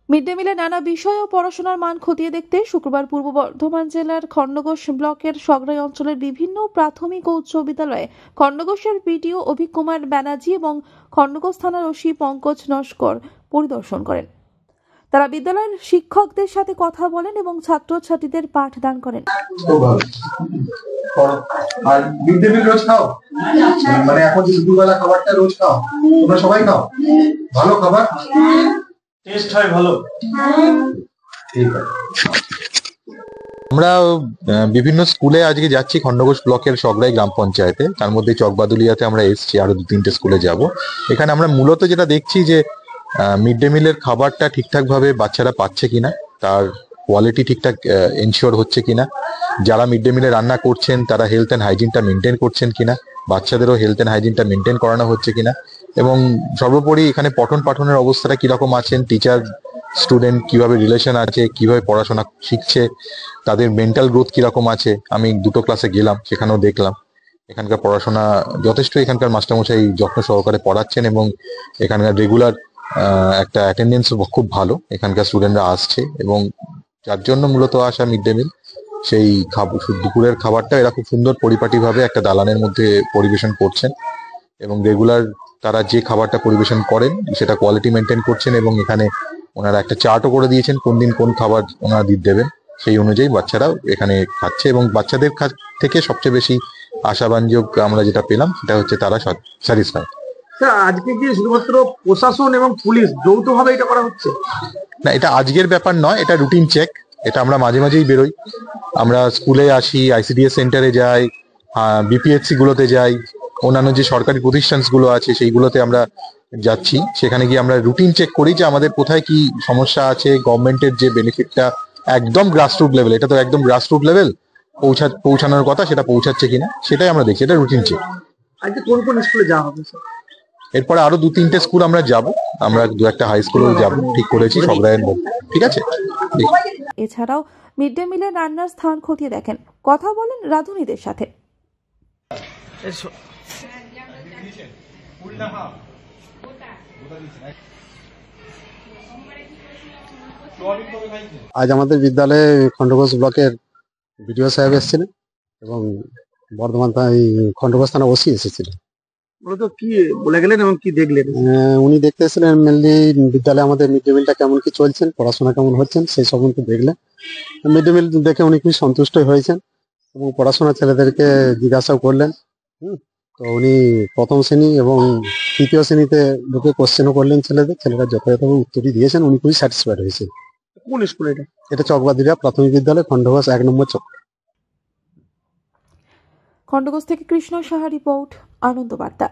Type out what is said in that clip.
Mid day মিলে নানা বিষয় ও পড়াশোনার মান খতিয়ে দেখতে শুক্রবার পূর্ব বর্ধমান জেলার খণ্ডঘোষ ব্লকের সগড়াই অঞ্চলের বিভিন্ন প্রাথমিক ও উচ্চ বিদ্যালয়ে খণ্ডঘোষের পিডিও অভিক কুমার ব্যানার্জি এবং খণ্ডঘোষ থানার ওসি পঙ্কজ নস্কর পরিদর্শন করেন। তারা বিদ্যালয়ের শিক্ষকদের সাথে কথা বলেন এবং ছাত্রছাত্রীদের পাঠদান করেন। আর মিড ডে মিল রোজ খাও? মানে এখন যে দুপুরবেলা খাবারটা রোজ খাও? তোমরা সবাই খাও? ভালো খাবার? টেস্ট হয় ভালো? ঠিক আছে। আমরা বিভিন্ন স্কুলে আজকে যাচ্ছি খণ্ডঘোষ ব্লকের সগড়াই গ্রাম পঞ্চায়েতে, তার মধ্যে চকবাদুলিয়াতে আমরা এসেছি, আরো 2-3টে স্কুলে যাব। এখানে আমরা মূলত যেটা দেখছি যে মিড ডে মিলের খাবারটা ঠিকঠাক ভাবে বাচ্চারা পাচ্ছে কিনা, তার কোয়ালিটি ঠিকঠাক এনশিওর হচ্ছে কিনা, যারা মিড ডে মিলে রান্না করছেন তারা হেলথ অ্যান্ড হাইজিনটা মেনটেন করছেন কিনা, বাচ্চাদেরও হেলথ অ্যান্ড হাইজিনটা মেনটেন করানো হচ্ছে কিনা, এবং সর্বোপরি এখানে পঠন পাঠনের অবস্থাটা কিরকম আছেন, টিচার স্টুডেন্ট কিভাবে রিলেশন আছে, কিভাবে পড়াশোনা শিখছে, তাদের মেন্টাল গ্রোথ কিরকম আছে। আমি 2টো ক্লাসে গেলাম, সেখানেও দেখলাম এখানকার পড়াশোনা যথেষ্ট, এখানকার মাস্টারমশাই যত্ন সহকারে পড়াচ্ছেন এবং এখানকার রেগুলার একটা অ্যাটেন্ডেন্স খুব ভালো, এখানকার স্টুডেন্টরা আসছে, এবং যার জন্য মূলত আসা মিড ডে মিল। সেই দুপুরের খাবারটা এরা খুব সুন্দর পরিপাটিভাবে একটা দালানের মধ্যে পরিবেশন করছেন এবং রেগুলার তারা যে খাবারটা পরিবেশন করেন সেটা কোয়ালিটি মেনটেন করছেন, এবং এখানে ওনারা একটা চার্টও করে দিয়েছেন কোন দিন কোন খাবার ওনারা দেবেন, সেই অনুযায়ী বাচ্চারাও এখানে খাচ্ছে। এবং বাচ্চাদের থেকে সবচেয়ে বেশি আশাবাঞ্জক আমরা যেটা পেলাম সেটা হচ্ছে তারা স্যাটিসফাইড। আজকে কি শুধুমাত্র প্রশাসন এবং পুলিশ যৌথভাবে এটা করা হচ্ছে? না, এটা আজকের ব্যাপার নয়, এটা রুটিন চেক। এটা আমরা মাঝে মাঝেই বেরোই, আমরা স্কুলে আসি, আইসিডিএস সেন্টারে যাই, বিপিএসসি গুলোতে যাই, অন্যান্য যে সরকারি প্রতিষ্ঠানগুলো আছে সেইগুলোতে আমরা যাচ্ছি। সেখানে গিয়ে আমরা রুটিন চেক করি যে আমাদের কোথায় কি সমস্যা আছে, গভর্নমেন্টের যে বেনিফিটটা একদম গ্রাসরুট লেভেল, এটা তো একদম গ্রাসরুট লেভেল পৌঁছানোর কথা, সেটা পৌঁছাচ্ছে কিনা সেটাই আমরা দেখছি, এটা রুটিন চেক। আজকে কোন কোন স্কুলে যাওয়া হবে স্যার? এরপরে আরো 2-3টে স্কুল আমরা যাব, আমরা 2-একটা হাই স্কুলেও যাব ঠিক করেছি সগড়াইয়ের মধ্যে। ঠিক আছে। এছাড়াও মিড ডে মিলে রান্নার স্থান খতিয়ে দেখেন, কথা বলেন রাঁধুনিদের সাথে। আজ আমাদের বিদ্যালয়ে খণ্ডঘোষ ব্লকের বিডিও সাহেব এসেছিলেন এবং বর্ধমান খণ্ডঘোষ থানা ওসি এসেছিলেন। মূলত কি বলে গেলেন এবং কি দেখলেন? উনি দেখতে এসেছিলেন মেনলি বিদ্যালয়ে আমাদের মিড ডে মিলটা কেমন কি চলছেন, পড়াশোনা কেমন হচ্ছেন সেই সম্বন্ধে দেখলেন। মিড ডে মিল দেখে উনি খুবই সন্তুষ্ট হয়েছেন এবং পড়াশোনা ছেলেদেরকে জিজ্ঞাসাও করলেন। তো উনি প্রথম শ্রেণী এবং তৃতীয় শ্রেণীতে ঢুকে কোশ্চেনও করলেন ছেলেরা যথাযথভাবে উত্তরই দিয়েছেন, উনি খুবই স্যাটিসফাইড হয়েছেন। কোন স্কুল এটা? এটা চকবাদুরিয়া প্রাথমিক বিদ্যালয়, খণ্ডঘোষ 1 নম্বর চক। খণ্ডঘোষ থেকে কৃষ্ণ সাহা রিপোর্ট, আনন্দ বার্তা।